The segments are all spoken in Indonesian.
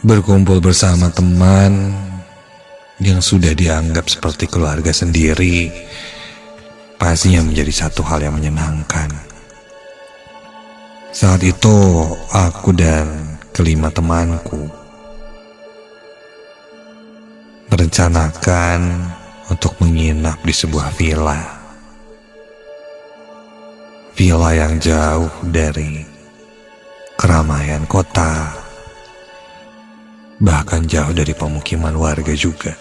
Berkumpul bersama teman yang sudah dianggap seperti keluarga sendiri pastinya menjadi satu hal yang menyenangkan. Saat itu aku dan kelima temanku merencanakan untuk menginap di sebuah villa. Villa yang jauh dari keramaian kota, bahkan jauh dari pemukiman warga juga.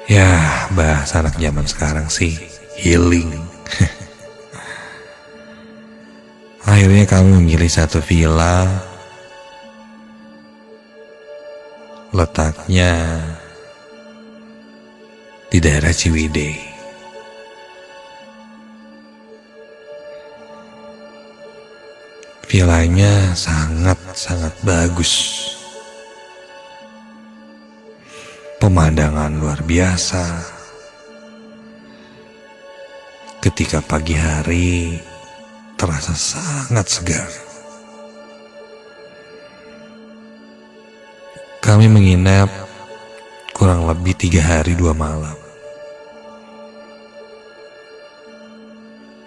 Ya, bahasa anak zaman sekarang sih healing. Akhirnya kami memilih satu villa, letaknya di daerah Ciwidey. Villanya sangat bagus. Pemandangan luar biasa. Ketika pagi hari terasa sangat segar. Kami menginap kurang lebih 3 hari 2 malam.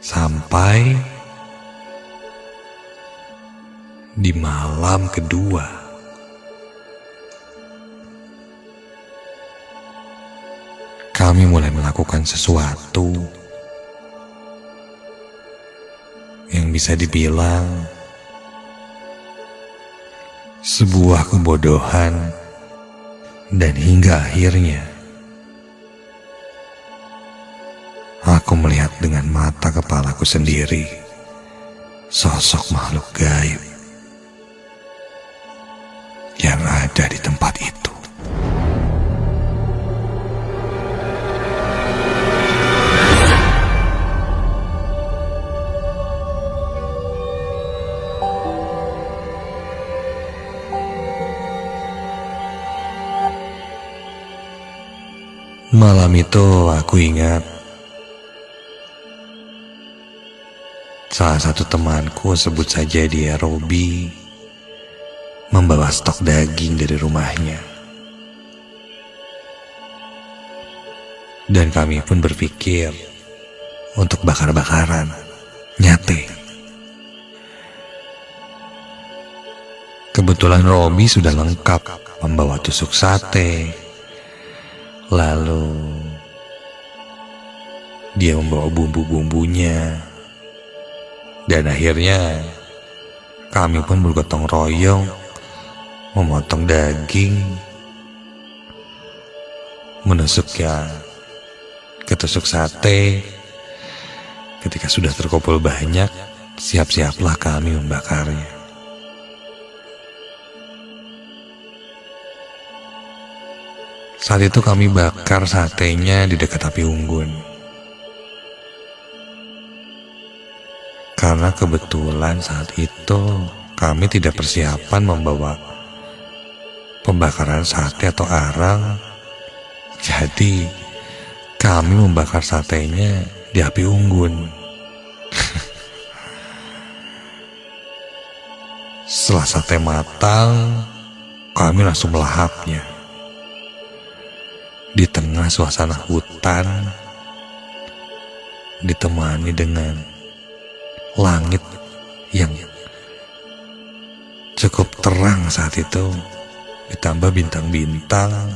Sampai di malam kedua, kami mulai melakukan sesuatu yang bisa dibilang sebuah kebodohan, dan hingga akhirnya aku melihat dengan mata kepalaku sendiri sosok makhluk gaib yang ada di tempat itu. Malam itu aku ingat salah satu temanku, sebut saja dia Robi, membawa stok daging dari rumahnya. Dan kami pun berpikir untuk bakar-bakaran, nyate. Kebetulan Robi sudah lengkap membawa tusuk sate. Lalu dia membawa bumbu-bumbunya. Dan akhirnya kami pun bergotong royong memotong daging, menusuknya ke tusuk sate. Ketika sudah terkumpul banyak, siap-siaplah kami membakarnya. Saat itu kami bakar satenya di dekat api unggun. Karena kebetulan saat itu kami tidak persiapan membawa pembakaran sate atau arang. Jadi kami membakar satenya di api unggun. Setelah sate matang, kami langsung melahapnya. Di tengah suasana hutan, ditemani dengan langit yang cukup terang saat itu, ditambah bintang-bintang,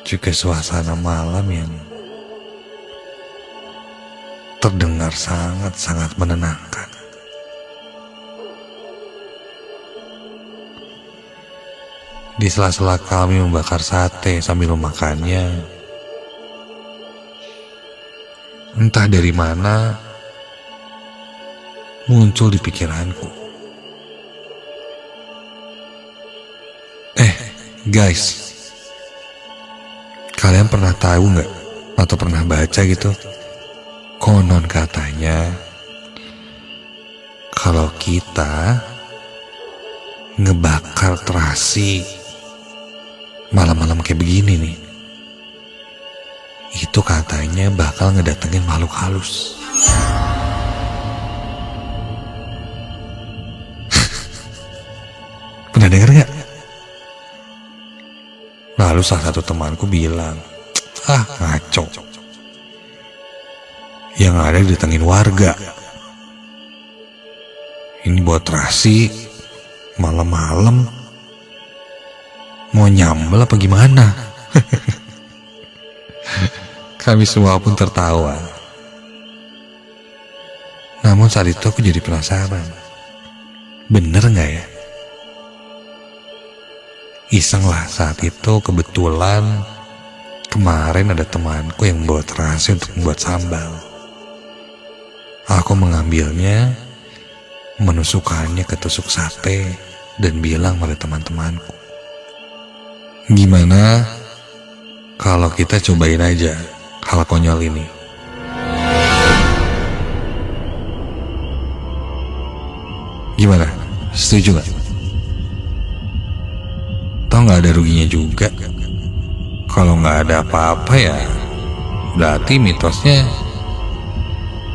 juga suasana malam yang terdengar sangat menenangkan. Di sela-sela kami membakar sate sambil memakannya, entah dari mana muncul di pikiranku, guys, kalian pernah tahu nggak atau pernah baca gitu, konon katanya kalau kita ngebakar terasi malam-malam kayak begini nih, itu katanya bakal ngedatengin makhluk halus. Nggak denger nggak? Lalu salah satu temanku bilang, ngaco. Yang ada didatengin warga. Ini buat terasi malam-malam. Mau nyambel apa gimana? Kami semua pun tertawa. Namun saat itu aku jadi penasaran. Bener gak ya? Iseng lah saat itu kebetulan kemarin ada temanku yang bawa terasi untuk membuat sambal. Aku mengambilnya, menusukkannya ke tusuk sate dan bilang pada teman-temanku, gimana kalau kita cobain aja hal konyol ini? Gimana? Setuju gak? Toh gak ada ruginya juga. Kalau gak ada apa-apa ya berarti mitosnya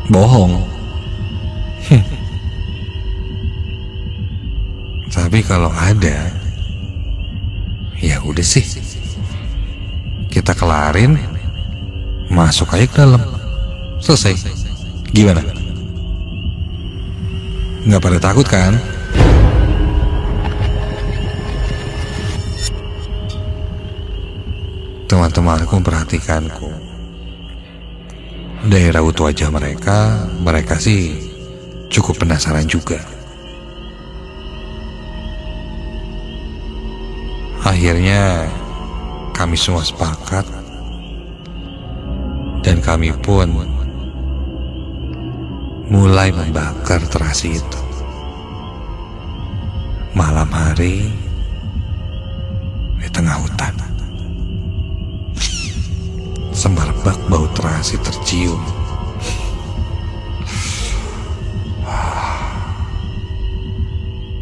bohong. Tapi kalau ada, ya udah sih, kita kelarin, masuk aja ke dalam, selesai. Gimana? Nggak pada takut kan? Teman-temanku memperhatikanku. Dari raut wajah mereka sih cukup penasaran juga. Akhirnya kami semua sepakat dan kami pun mulai membakar terasi itu. Malam hari di tengah hutan. Semerbak bau terasi tercium.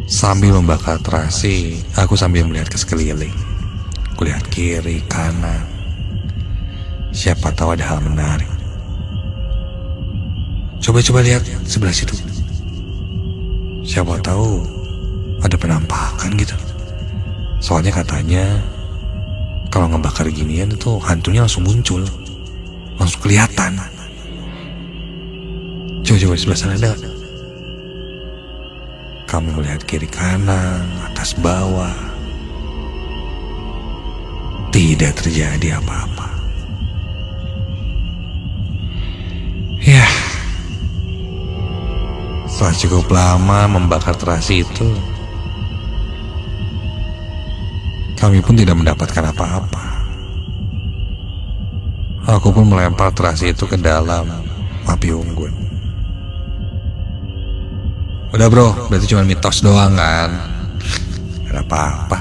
Sambil membakar terasi, aku sambil melihat ke sekeliling. Kulihat kiri, kanan. Siapa tahu ada hal menarik. Coba lihat sebelah situ. Siapa tahu ada penampakan gitu. Soalnya katanya kalau ngebakar ginian itu hantunya langsung muncul, langsung kelihatan. Coba sebelah sana ada. Kami melihat kiri kanan, atas bawah. Tidak terjadi apa-apa. Ya, setelah cukup lama membakar terasi itu, kami pun tidak mendapatkan apa-apa. Aku pun melempar terasi itu ke dalam api unggun. Udah bro, berarti cuma mitos doang kan? Gak ada apa-apa.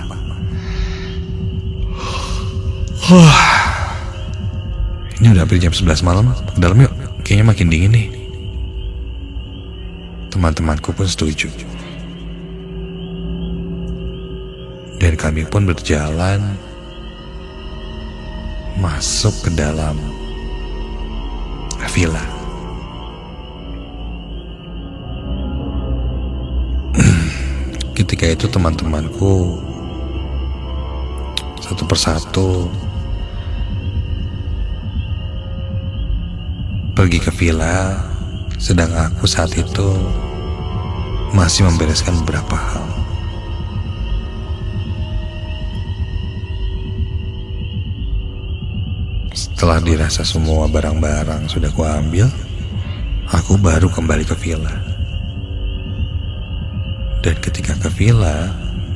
Ini udah hampir jam 11 malam. Ke dalam yuk, kayaknya makin dingin nih. Teman-temanku pun setuju. Dan kami pun berjalan masuk ke dalam villa. Ketika itu teman-temanku satu persatu pergi ke villa, sedang aku saat itu masih membereskan beberapa hal. Setelah dirasa semua barang-barang sudah kuambil, aku baru kembali ke villa. Dan ketika ke villa,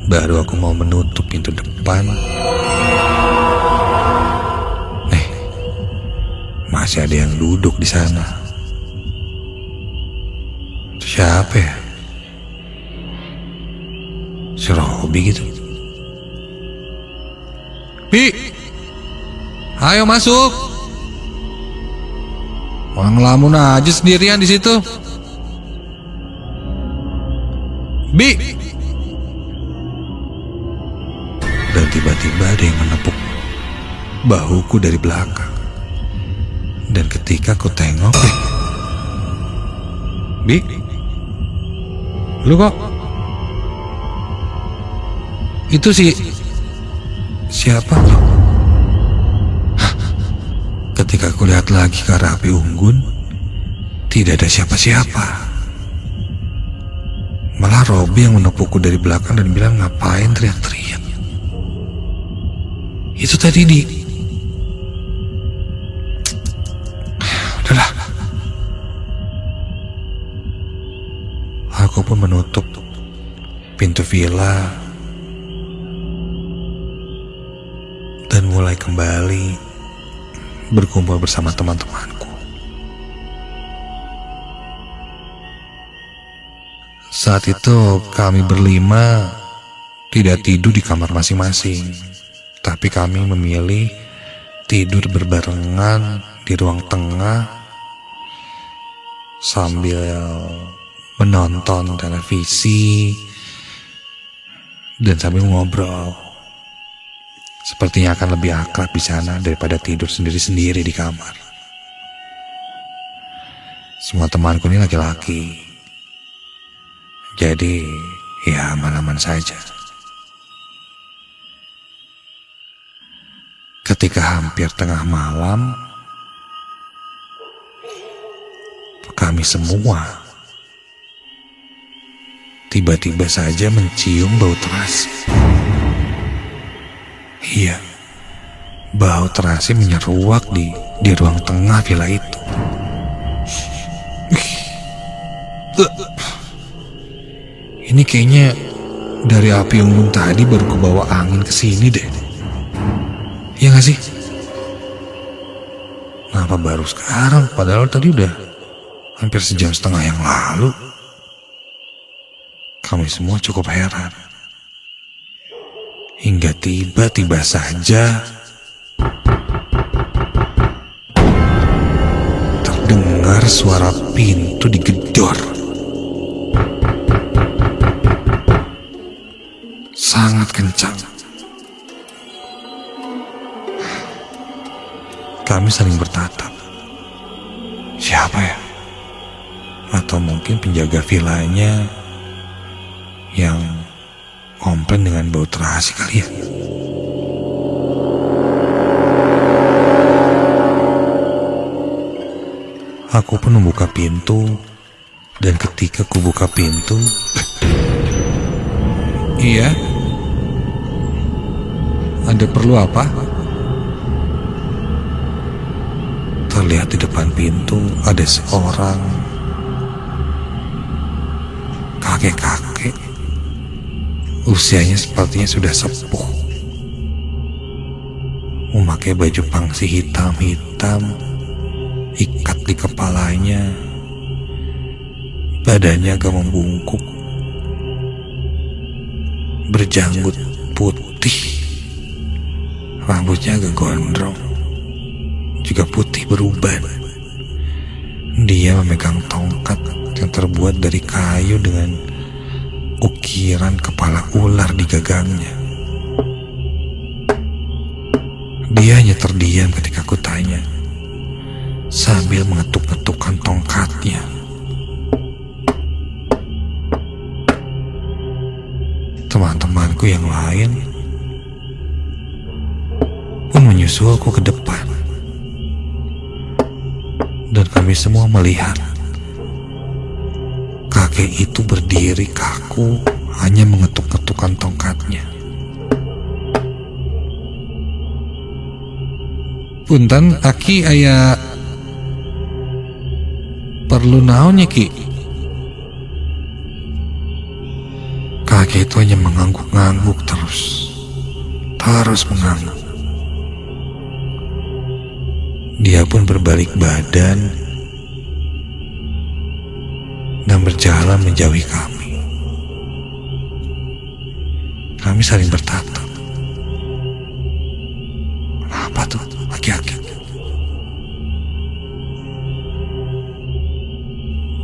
baru aku mau menutup pintu depan. Masih ada yang duduk di sana. Itu siapa ya? Si Robi gitu. Bi, ayo masuk. Orang ngelamun aja sendirian di situ. Bi. Dan tiba-tiba ada yang menepuk bahuku dari belakang. Dan ketika ku tengok, Bi, lu kok Itu siapa? Ketika aku lihat lagi ke arah api unggun, tidak ada siapa-siapa. Malah Robby yang menepukku dari belakang dan bilang, ngapain teriak-teriak. Itu tadi udahlah. Aku pun menutup pintu villa dan mulai kembali berkumpul bersama teman-temanku. Saat itu kami berlima tidak tidur di kamar masing-masing, tapi kami memilih tidur berbarengan di ruang tengah sambil menonton televisi dan sambil ngobrol. Sepertinya akan lebih akrab di sana daripada tidur sendiri-sendiri di kamar. Semua temanku ini laki-laki, jadi ya aman-aman saja. Ketika hampir tengah malam, kami semua tiba-tiba saja mencium bau terasi. Iya, bau terasi menyeruak di ruang tengah villa itu. Ini kayaknya dari api unggun tadi baru kebawa angin ke sini deh. Iya gak sih? Kenapa baru sekarang? Padahal tadi udah hampir sejam setengah yang lalu. Kami semua cukup heran. Hingga tiba-tiba saja terdengar suara pintu digedor. Sangat kencang. Kami saling bertatap. Siapa ya? Atau mungkin penjaga villanya yang komplain dengan bau terasi kali ya. Aku pun membuka pintu, dan ketika ku buka pintu, iya, ada perlu apa? Terlihat di depan pintu ada seorang kakek-kakek. Usianya sepertinya sudah sepuh, memakai baju pangsi hitam-hitam, ikat di kepalanya, badannya agak membungkuk, berjanggut putih, rambutnya agak gondrong, juga putih beruban. Dia memegang tongkat yang terbuat dari kayu dengan ukiran kepala ular di gagangnya. Dia hanya terdiam ketika aku tanya, sambil mengetuk-ngetukkan tongkatnya. Teman-temanku yang lain pun menyusulku ke depan, dan kami semua melihat kakek itu berdiri kaku, hanya mengetuk-ketukkan tongkatnya. Punten, aki aya perlu naonnya ki? Kakek itu hanya mengangguk-ngangguk terus mengangguk. Dia pun berbalik badan dan berjalan menjauhi kami. Kami saling bertatap. Apa tuh aki-aki?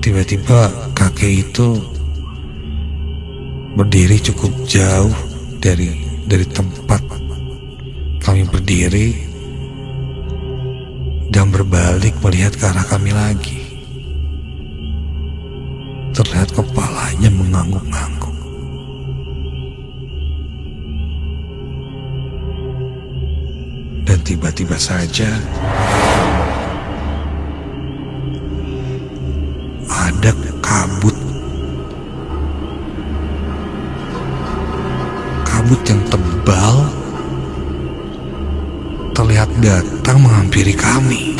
Tiba-tiba kakek itu berdiri cukup jauh dari tempat kami berdiri dan berbalik melihat ke arah kami lagi. Terlihat kepalanya mengangguk-angguk. Dan tiba-tiba saja ada kabut. Kabut yang tebal terlihat datang menghampiri kami.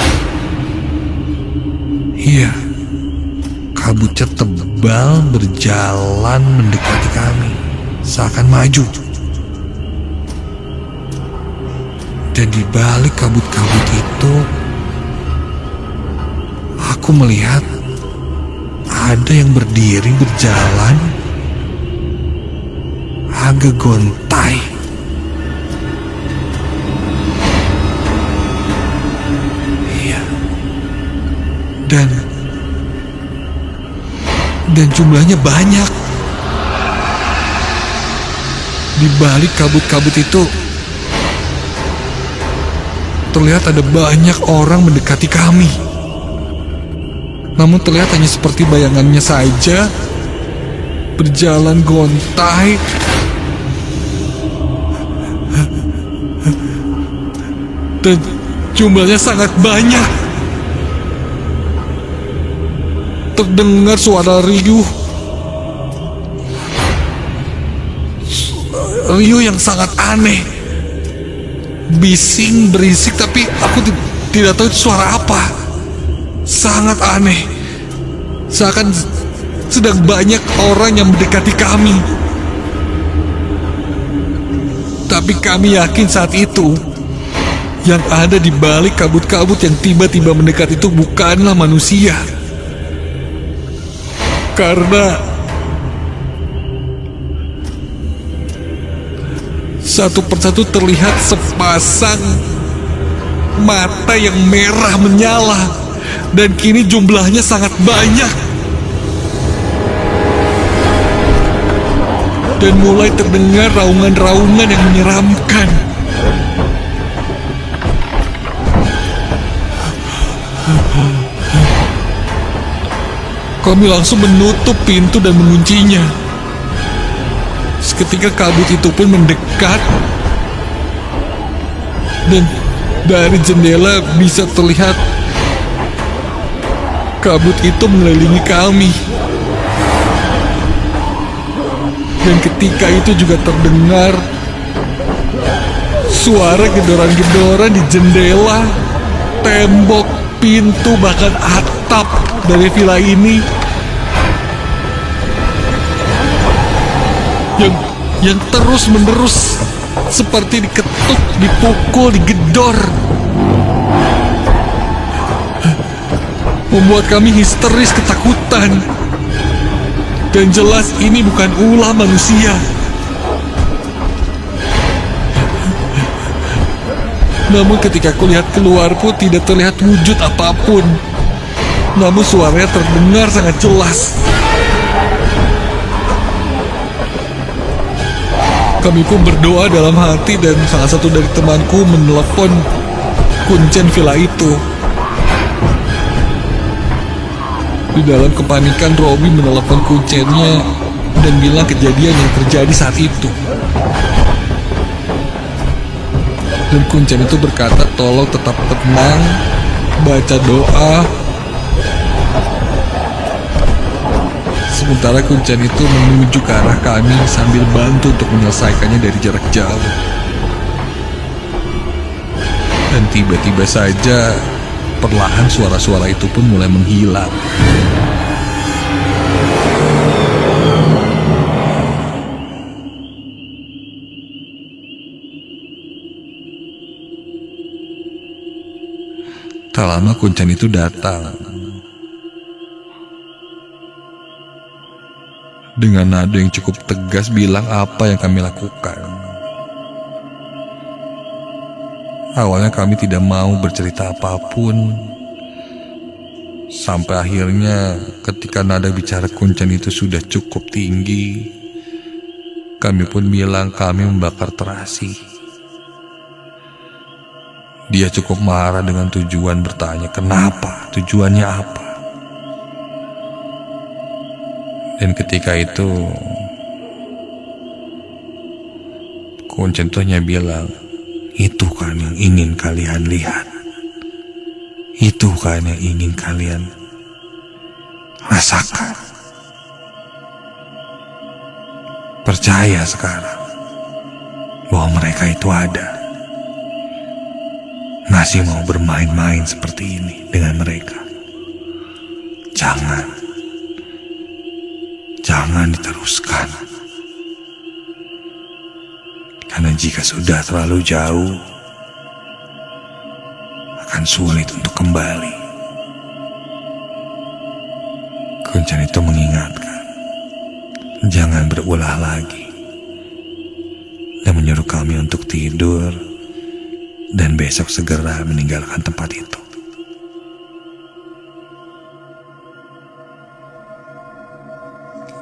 Iya, kabutnya tebal berjalan mendekati kami, seakan maju. Dan di balik kabut-kabut itu, aku melihat ada yang berdiri berjalan agak gontai. Iya. Dan jumlahnya banyak. Di balik kabut-kabut itu terlihat ada banyak orang mendekati kami. Namun terlihat hanya seperti bayangannya saja, berjalan gontai. Dan jumlahnya sangat banyak. Terdengar suara riuh. Riuh yang sangat aneh. Bising, berisik, tapi aku tidak tahu itu suara apa. Sangat aneh. Seakan sedang banyak orang yang mendekati kami. Tapi kami yakin saat itu yang ada di balik kabut-kabut yang tiba-tiba mendekat itu bukanlah manusia. Karena satu persatu terlihat sepasang mata yang merah menyala. Dan kini jumlahnya sangat banyak. Dan mulai terdengar raungan-raungan yang menyeramkan. Kami langsung menutup pintu dan menguncinya. Seketika kabut itu pun mendekat. Dan dari jendela bisa terlihat kabut itu mengelilingi kami. Dan ketika itu juga terdengar suara gedoran-gedoran di jendela, tembok, pintu, bahkan atap dari villa ini yang terus-menerus seperti diketuk, dipukul, digedor, membuat kami histeris ketakutan. Dan jelas ini bukan ulah manusia. Namun ketika kulihat keluar pun tidak terlihat wujud apapun. Namun suaranya terdengar sangat jelas. Kami pun berdoa dalam hati dan salah satu dari temanku menelepon kuncen villa itu. Di dalam kepanikan, Robi menelepon kuncennya dan bilang kejadian yang terjadi saat itu. Dan kuncen itu berkata tolong tetap tenang, baca doa. Sementara kuncen itu menuju ke arah kami sambil bantu untuk menyelesaikannya dari jarak jauh. Dan tiba-tiba saja perlahan suara-suara itu pun mulai menghilang. Tak lama kuncen itu datang. Dengan nada yang cukup tegas bilang apa yang kami lakukan. Awalnya kami tidak mau bercerita apapun. Sampai akhirnya ketika nada bicara kuncen itu sudah cukup tinggi, kami pun bilang kami membakar terasi. Dia cukup marah dengan tujuan bertanya kenapa, tujuannya apa. Dan ketika itu kuncen itu hanya bilang, Itu kan yang ingin kalian lihat. Itu kan yang ingin kalian rasakan. Percaya sekarang bahwa mereka itu ada. Masih mau bermain-main seperti ini dengan mereka. Jangan diteruskan. Karena jika sudah terlalu jauh, akan sulit untuk kembali. Kuncen itu mengingatkan, jangan berulah lagi, dan menyuruh kami untuk tidur dan besok segera meninggalkan tempat itu.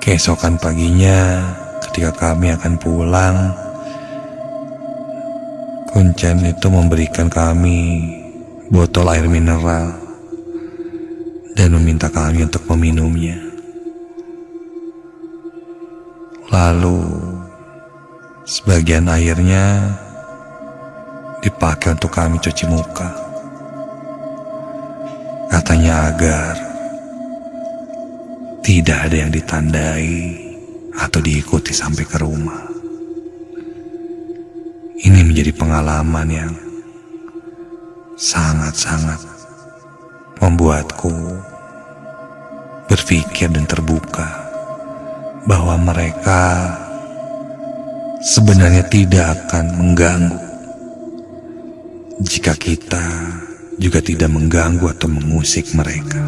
Keesokan paginya, ketika kami akan pulang, Kuncen itu memberikan kami botol air mineral dan meminta kami untuk meminumnya. Lalu, sebagian airnya dipakai untuk kami cuci muka. Katanya agar tidak ada yang ditandai atau diikuti sampai ke rumah. Ini menjadi pengalaman yang sangat-sangat membuatku berpikir dan terbuka bahwa mereka sebenarnya tidak akan mengganggu jika kita juga tidak mengganggu atau mengusik mereka.